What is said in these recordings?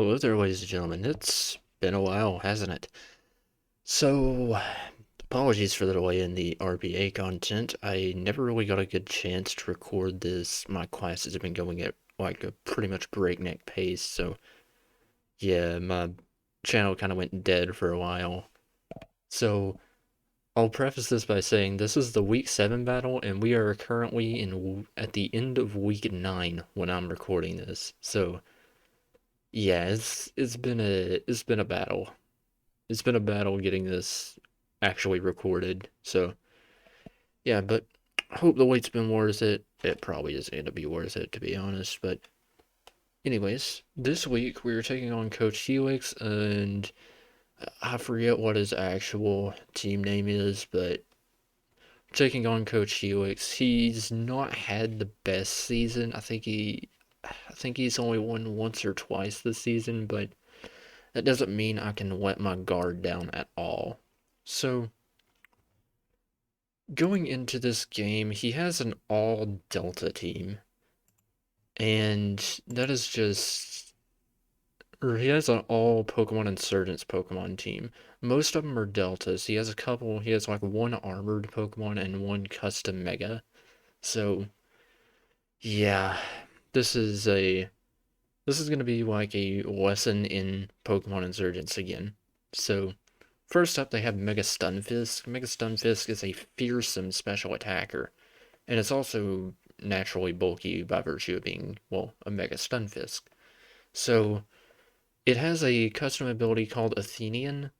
Hello there, ladies and gentlemen. It's been a while, hasn't it? So, apologies for the delay in the RPA content. I never really got a good chance to record this. My classes have been going at like a pretty much breakneck pace, so yeah, my channel kind of went dead for a while. So, I'll preface this by saying this is the week 7 battle, and we are currently at the end of week 9 when I'm recording this. So, yeah, it's been a battle. It's been a battle getting this actually recorded. So, yeah, but I hope the wait's been worth it. It probably isn't going to be worth it, to be honest. But, anyways, this week we were taking on Coach Helix, and I forget what his actual team name is, but taking on Coach Helix, he's not had the best season. I think he's only won once or twice this season, but that doesn't mean I can let my guard down at all. So, going into this game, he has an all Delta team, and that is just, or he has an all Pokemon Insurgents Pokemon team. Most of them are Deltas. He has like one armored Pokemon and one custom Mega. So, yeah, this is a, this is gonna be like a lesson in Pokemon Insurgents again. So, first up, they have Mega Stunfisk. Mega Stunfisk is a fearsome special attacker, and it's also naturally bulky by virtue of being, well, a Mega Stunfisk. So it has a custom ability called Athenian,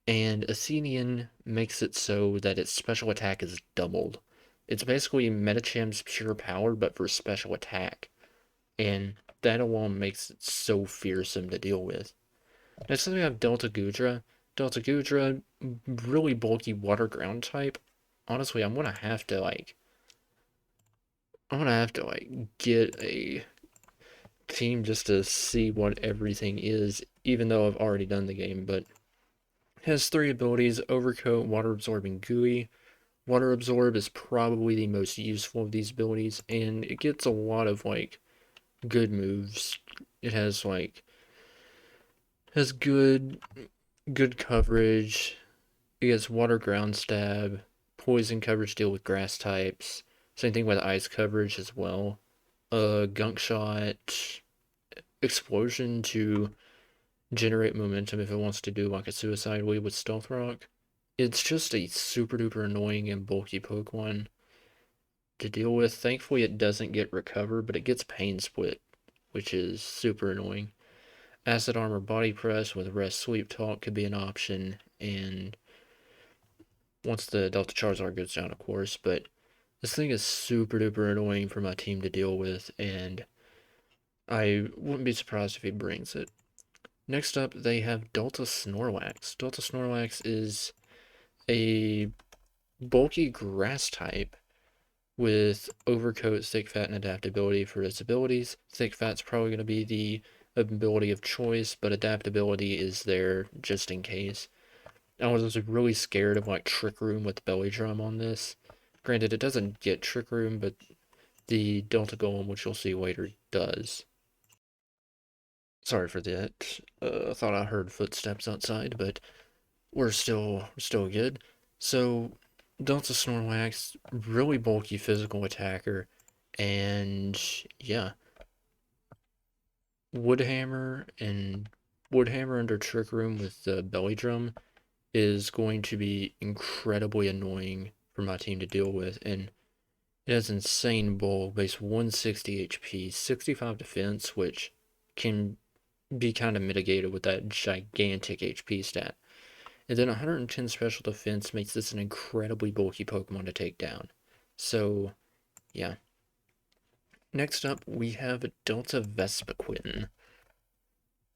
and Athenian makes it so that its special attack is doubled. It's basically Metacham's pure power, but for special attack, and that alone makes it so fearsome to deal with. Next we have Delta Gudra. Delta Gudra, really bulky water ground type. Honestly, I'm gonna have to get a team just to see what everything is, even though I've already done the game, but has three abilities: Overcoat, Water Absorbing GUI. Water Absorb is probably the most useful of these abilities, and it gets a lot of good moves. It has good coverage. It gets Water Ground Stab, Poison coverage, deal with grass types. Same thing with ice coverage as well. Gunk Shot, Explosion to generate momentum if it wants to do like a suicide wave with Stealth Rock. It's just a super duper annoying and bulky Pokemon to deal with. Thankfully, it doesn't get Recover, but it gets Pain Split, which is super annoying. Acid Armor Body Press with Rest Sleep Talk could be an option, and once the Delta Charizard goes down, of course, but this thing is super duper annoying for my team to deal with, and I wouldn't be surprised if he brings it. Next up, they have Delta Snorlax. Delta Snorlax is a bulky grass type with Overcoat, Thick Fat, and Adaptability for its abilities. Thick Fat's probably going to be the ability of choice, but Adaptability is there just in case. I was really scared of Trick Room with Belly Drum on this. Granted, it doesn't get Trick Room, but the Delta Golem, which you'll see later, does. Sorry for that. I thought I heard footsteps outside, but we're still good. So Delta Snorlax, really bulky physical attacker, and yeah, Woodhammer and Woodhammer under Trick Room with the Belly Drum is going to be incredibly annoying for my team to deal with, and it has insane bulk, base 160 HP, 65 defense, which can be kind of mitigated with that gigantic HP stat. And then 110 special defense makes this an incredibly bulky Pokemon to take down. So, yeah. Next up, we have Delta Vespiquen.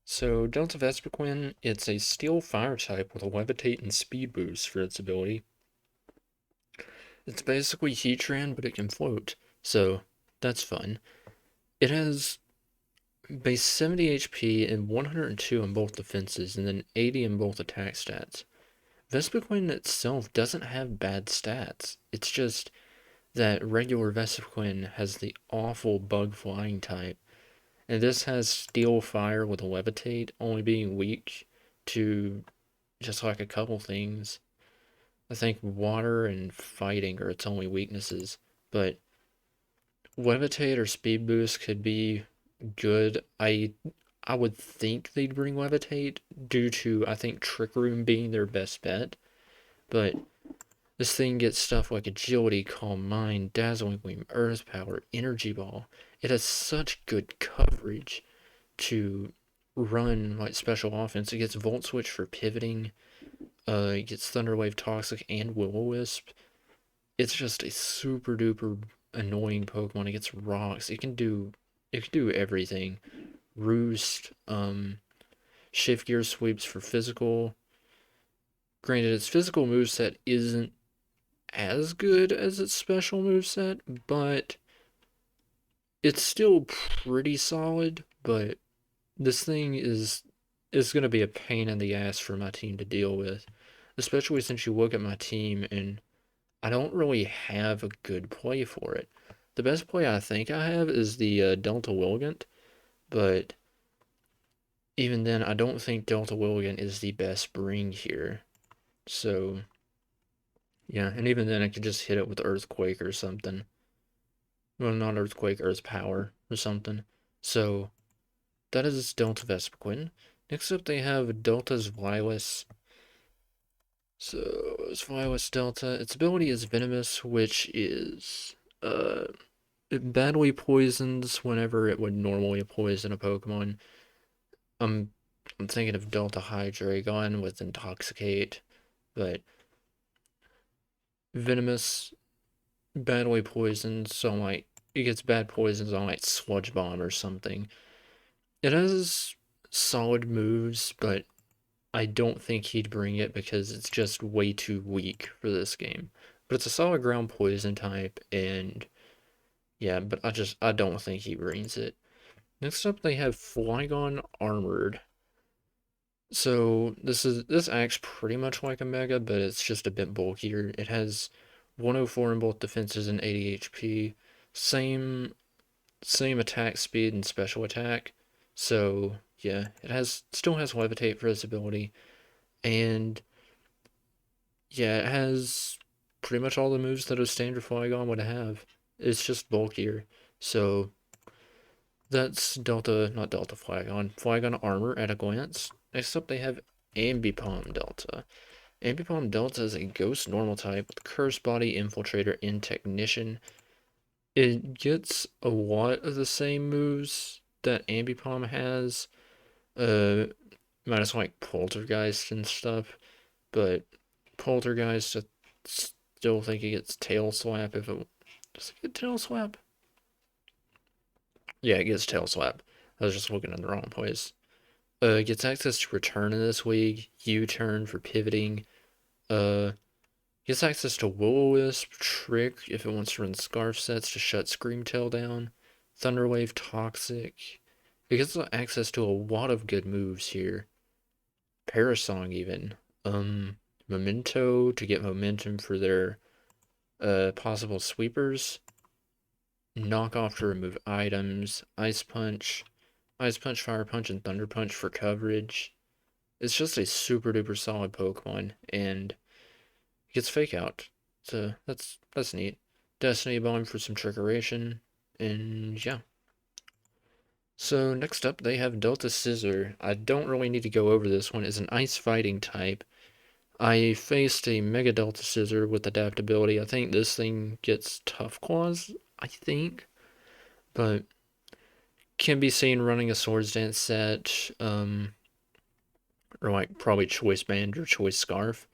So, Delta Vespiquen, it's a Steel Fire type with a Levitate and Speed boost for its ability. It's basically Heatran, but it can float, so that's fun. It has base 70 HP and 102 in both defenses, and then 80 in both attack stats. Vespiquen itself doesn't have bad stats. It's just that regular Vespiquen has the awful bug flying type, And this has Steel Fire with Levitate, only being weak to just like a couple things. I think Water and Fighting are its only weaknesses, but Levitate or Speed Boost could be good. I would think they'd bring Levitate due to I think Trick Room being their best bet, but this thing gets stuff like Agility, Calm Mind, Dazzling Gleam, Earth Power, Energy Ball. It has such good coverage to run like special offense. It gets Volt Switch for pivoting. It gets Thunderwave, Toxic, and Will-O-Wisp. It's just a super duper annoying Pokemon. It gets rocks. It can do everything. Roost, Shift Gear Sweeps for physical. Granted, its physical moveset isn't as good as its special moveset, but it's still pretty solid. But this thing is going to be a pain in the ass for my team to deal with, especially since you look at my team and I don't really have a good play for it. The best play I think I have is the Delta Wilgant, but even then, I don't think Delta Wilgant is the best bring here. So, yeah, and even then, I could just hit it with Earthquake or something. Well, not Earthquake, Earth Power or something. So, that is Delta Vespiquen. Next up, they have Delta's Violet. So, it's Violet Delta. Its ability is Venomous, which is, it badly poisons whenever it would normally poison a Pokemon. I'm, I'm thinking of Delta Hydreigon with Intoxicate, but Venomous badly poisons, so like it gets bad poisons on like Sludge Bomb or something. It has solid moves, but I don't think he'd bring it because it's just way too weak for this game. But it's a solid ground poison type, and yeah, but I don't think he brings it. Next up, they have Flygon Armored. So this acts pretty much like a Mega, but it's just a bit bulkier. It has 104 in both defenses and 80 HP. Same same attack speed and special attack. So yeah, still has Levitate for its ability, and yeah, it has pretty much all the moves that a standard Flygon would have. It's just bulkier. So that's Delta, not Delta Flygon. Flygon Armor at a glance. Next up, they have Ambipom Delta. Ambipom Delta is a ghost normal type with Curse Body, Infiltrator, and Technician. It gets a lot of the same moves that Ambipom has, uh, minus like Poltergeist and stuff, but Poltergeist, I still think it gets Tail Slap if it. Does it get Tail Slap? Yeah, it gets Tail Slap. I was just looking in the wrong place. Gets access to Return in this week, U-Turn for pivoting, uh, gets access to Will-O-Wisp, Trick if it wants to run Scarf sets to shut Screamtail down, Thunderwave, Toxic. It gets access to a lot of good moves here. Parasong even. Memento to get momentum for their possible sweepers. Knock off to remove items. Ice Punch, Fire Punch, and Thunder Punch for coverage. It's just a super duper solid Pokemon, and it gets Fake Out. So that's neat. Destiny Bomb for some trickeration, and yeah. So next up, they have Delta Scissor. I don't really need to go over this one. It's an ice fighting type. I faced a Mega Delta Scissor with adaptability. I think this thing gets Tough Claws, I think, but can be seen running a Swords Dance set, or like probably Choice Band or Choice Scarf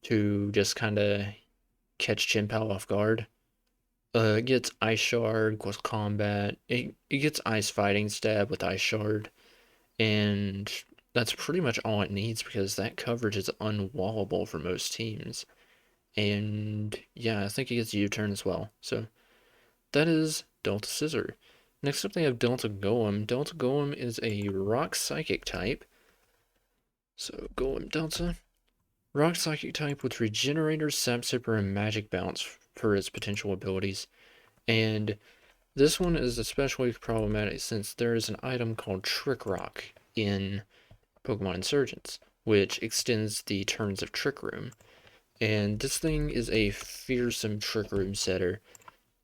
to just kind of catch Chien-Pao off guard. It gets Ice Shard with combat. It gets Ice Fighting Stab with Ice Shard, and that's pretty much all it needs because that coverage is unwallable for most teams. And yeah, I think it gets U-Turn as well. So that is Delta Scissor. Next up, they have Delta Golem. Delta Golem is a Rock Psychic type. So Golem Delta. Rock Psychic type with Regenerator, Sap Sipper, and Magic Bounce for its potential abilities. And This one is especially problematic since there is an item called Trick Rock in Pokemon Insurgents, which extends the turns of Trick Room. And this thing is a fearsome Trick Room setter.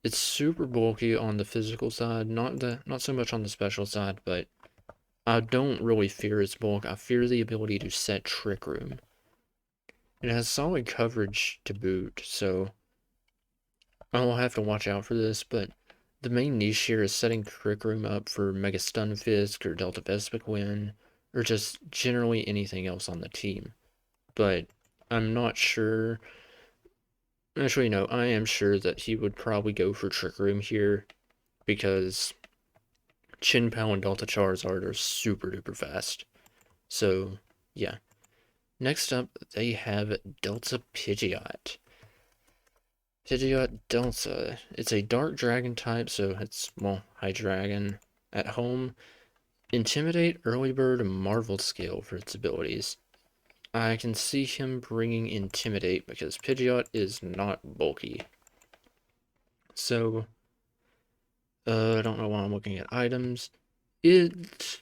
It's super bulky on the physical side, not so much on the special side, but I don't really fear its bulk. I fear the ability to set Trick Room. It has solid coverage to boot, so I'll have to watch out for this, but the main niche here is setting Trick Room up for Mega Stunfisk or Delta Vespiquen, or just generally anything else on the team. But I'm not sure. Actually, no, I am sure that he would probably go for Trick Room here because Chin-Pao and Delta Charizard are super duper fast. So, yeah. Next up, they have Delta Pidgeot. Pidgeot Delta. It's a dark dragon type, so it's, well, High Dragon. At home, Intimidate, Early Bird, and Marvel Scale for its abilities. I can see him bringing Intimidate because Pidgeot is not bulky. So, I don't know why I'm looking at items. It's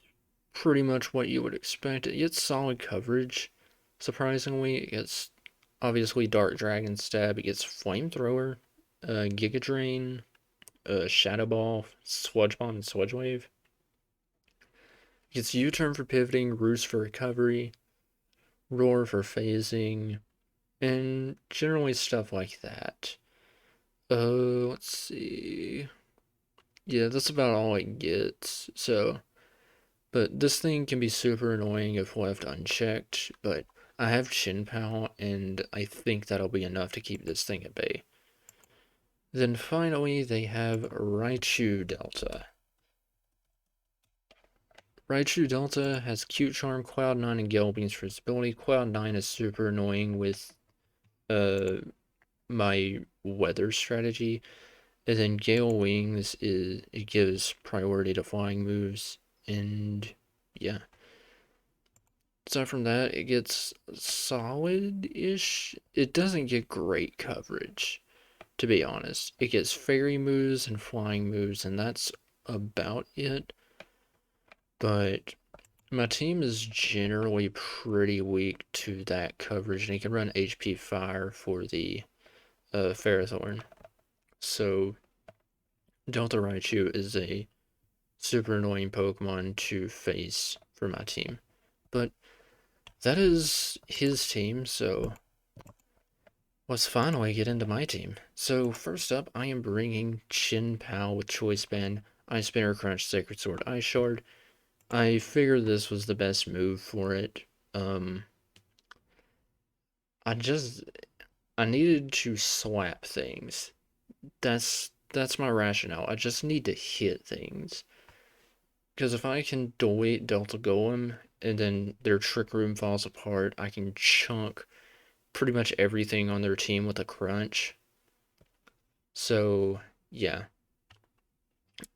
pretty much what you would expect. It gets solid coverage, surprisingly. It gets, obviously, Dark Dragon Stab. It gets Flamethrower, Giga Drain, Shadow Ball, Sludge Bomb, and Sludge Wave. It gets U-Turn for pivoting, Roost for recovery, Roar for phasing, and generally stuff like that. Let's see. Yeah, that's about all it gets. So, but this thing can be super annoying if left unchecked, but I have Chin-Pao, and I think that'll be enough to keep this thing at bay. Then finally, they have Raichu Delta. Raichu Delta has Cute Charm, Cloud9, and Gale Beams for its ability. Cloud9 is super annoying with uh my weather strategy. And then Gale Wings it gives priority to flying moves, and yeah. Aside from that, it gets solid-ish. It doesn't get great coverage, to be honest. It gets fairy moves and flying moves, and that's about it. But my team is generally pretty weak to that coverage, and he can run HP Fire for the Ferrothorn. So Delta Raichu is a super annoying Pokemon to face for my team. But that is his team, so let's finally get into my team. So first up, I am bringing Chin-Pao with Choice Band, Ice Spinner Crunch, Sacred Sword, Ice Shard. I figured this was the best move for it. Um, I just I needed to slap things. That's my rationale. I just need to hit things. Because if I can delete Delta Golem and then their Trick Room falls apart, I can chunk pretty much everything on their team with a crunch. So, yeah.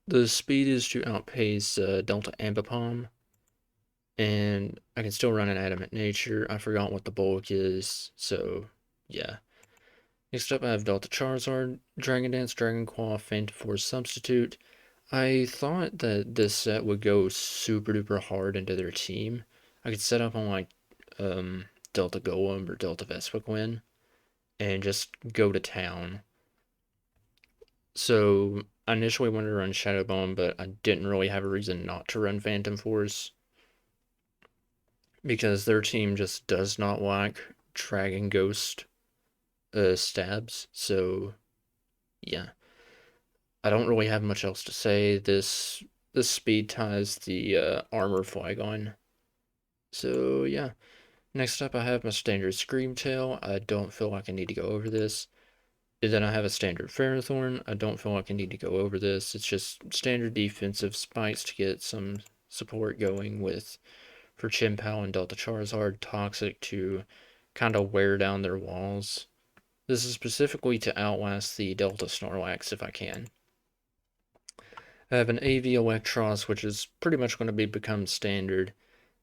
The speed is to outpace Delta Ambipom, and I can still run an Adamant Nature. I forgot what the bulk is, so yeah. Next up, I have Delta Charizard, Dragon Dance, Dragon Claw, Faint Force Substitute. I thought that this set would go super duper hard into their team. I could set up on like Delta Golem or Delta Vespiquen and just go to town. So I initially wanted to run Shadow Bomb, but I didn't really have a reason not to run Phantom Force because their team just does not like Dragon Ghost stabs. So yeah, I don't really have much else to say. This speed ties the armor Flygon. So yeah. Next up, I have my standard Scream Tail. I don't feel like I need to go over this. And then I have a standard Ferrothorn. I don't feel like I need to go over this. It's just standard defensive spikes to get some support going with for Chien-Pao and Delta Charizard. Toxic to kind of wear down their walls. This is specifically to outlast the Delta Snorlax if I can. I have an AV Electros, which is pretty much going to become standard.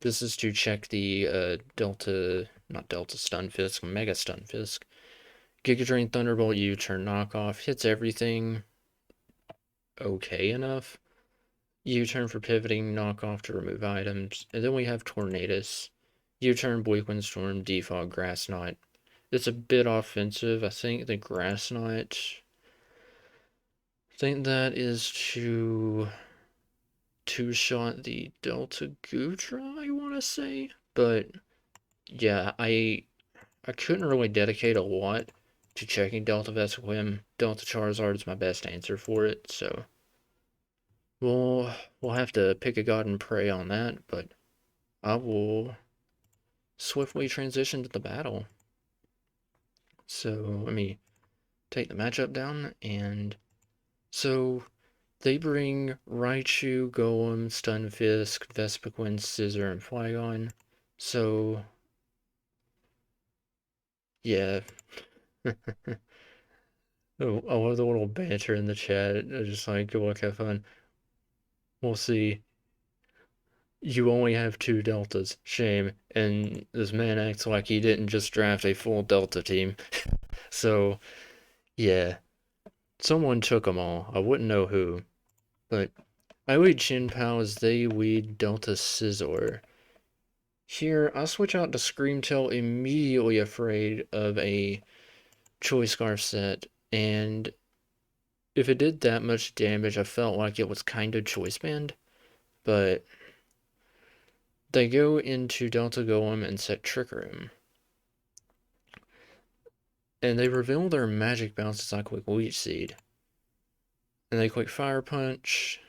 This is to check the not Delta Stunfisk, Mega Stunfisk. Giga Drain Thunderbolt U-turn knockoff hits everything. okay enough. U-turn for pivoting, knock off to remove items, and then we have Tornadus. U-turn, Bleak Windstorm, Defog, Grass Knot. It's a bit offensive. I think the Grass Knot. I think that is to two-shot the Delta Gudra, I want to say. But yeah, I couldn't really dedicate a lot to checking Delta Vesquim. Delta Charizard is my best answer for it, so we'll have to pick a god and pray on that, but I will swiftly transition to the battle. So let me take the matchup down, and so they bring Raichu, Golem, Stunfisk, Vespiquen, Scizor, and Flygon. So yeah. Oh, I love the little banter in the chat. I just like, good luck, have fun. We'll see. You only have two deltas. Shame. And this man acts like he didn't just draft a full delta team. So, yeah. Someone took them all. I wouldn't know who. But I lead Chinpao as they lead Delta Scizor. Here, I'll switch out to Screamtail, immediately afraid of a Choice Scarf set. And if it did that much damage, I felt like it was kind of Choice Band. But they go into Delta Golem and set Trick Room. And they reveal their magic bounces on Quick Leech Seed. And they quick Fire Punch,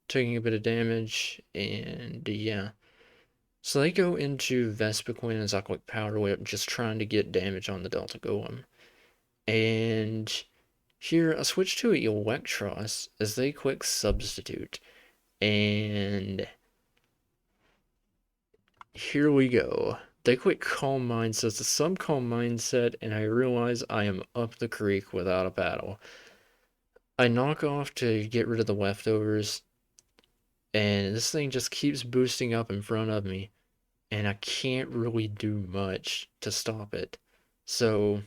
taking a bit of damage, and yeah. So they go into Vespiquen and Zyclic Power Whip, just trying to get damage on the Delta Golem. And here I switch to Electros as they quick Substitute. And here we go. They quick Calm Mind, so it's a sub-calm mindset, and I realize I am up the creek without a battle. I knock off to get rid of the leftovers, and this thing just keeps boosting up in front of me, and I can't really do much to stop it. So,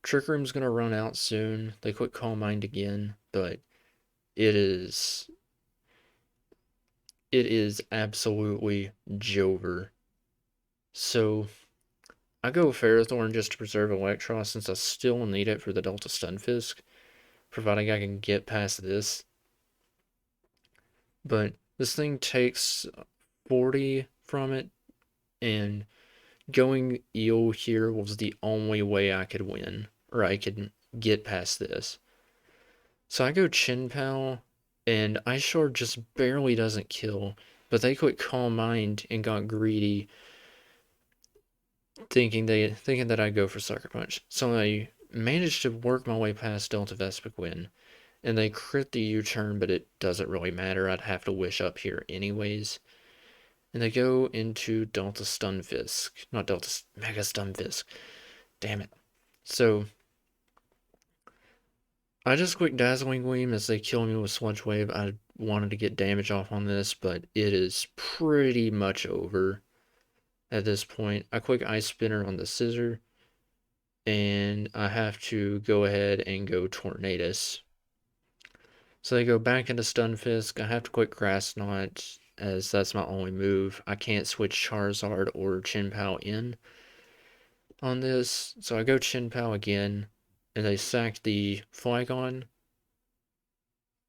Trick Room's gonna run out soon. They quit Calm Mind again, but it is absolutely Jover. So, I go Ferrothorn just to preserve Electros since I still need it for the Delta Stunfisk, providing I can get past this. But this thing takes 40 from it, and going Eel here was the only way I could win, or I could get past this. So I go Chinpao, and Ice Shard just barely doesn't kill, but they quit Calm Mind and got greedy, thinking that I'd go for Sucker Punch. So I managed to work my way past Delta Vespiquen, and they crit the U-turn, but it doesn't really matter. I'd have to wish up here anyways. And they go into Delta Stunfisk. Not Delta, Mega Stunfisk. Damn it. So, I just quick Dazzling Gleam as they kill me with Sludge Wave. I wanted to get damage off on this, but it is pretty much over at this point. I quick Ice Spinner on the Scizor, and I have to go ahead and go Tornadus. So they go back into Stunfisk. I have to quick Grass Knot, as that's my only move. I can't switch Charizard or Chinpao in on this. So I go Chinpao again, and they sack the Flygon.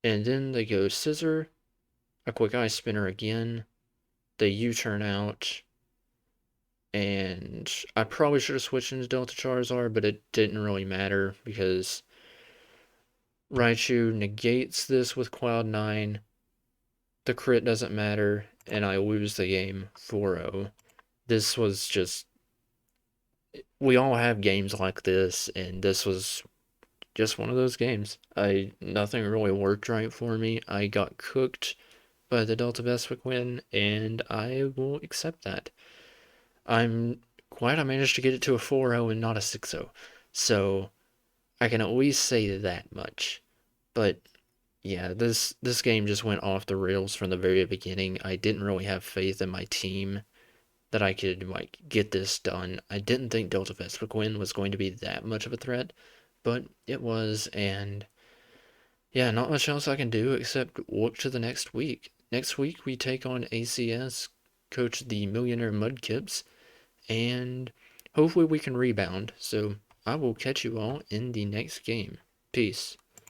And then they go Scizor, a quick Ice Spinner again. They U-turn out. And I probably should have switched into Delta Charizard, but it didn't really matter because Raichu negates this with Cloud 9. The crit doesn't matter, and I lose the game 4-0. This was just... We all have games like this, and this was just one of those games. Nothing really worked right for me. I got cooked by the Delta Vespiquen, and I will accept that. I'm glad I managed to get it to a 4-0 and not a 6-0. So I can at least say that much. But yeah, this game just went off the rails from the very beginning. I didn't really have faith in my team that I could like get this done. I didn't think Delta Vespiquen was going to be that much of a threat, but it was, and Yeah, not much else I can do except look to the next week. Next week we take on ACS, coach the Millionaire Mudkips, and hopefully we can rebound. So I will catch you all in the next game. Peace.